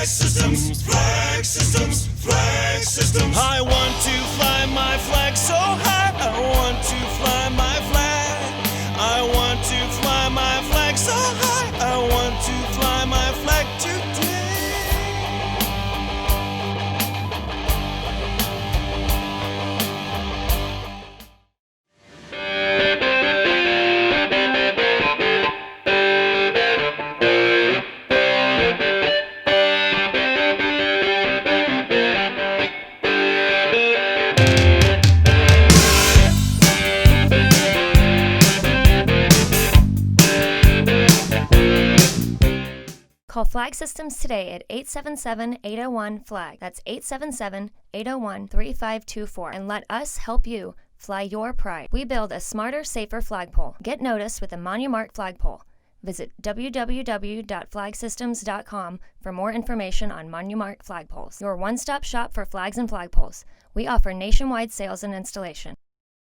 Flag systems, flag systems, flag systems. I want to fly my flag so high. I want to fly my flag. I want to fly my flag so high. I want to fly my flag today. Call Flag Systems today at 877-801-FLAG. That's 877-801-3524. And let us help you fly your pride. We build a smarter, safer flagpole. Get noticed with the Monumark Flagpole. Visit www.flagsystems.com for more information on Monumark Flagpoles, your one-stop shop for flags and flagpoles. We offer nationwide sales and installation.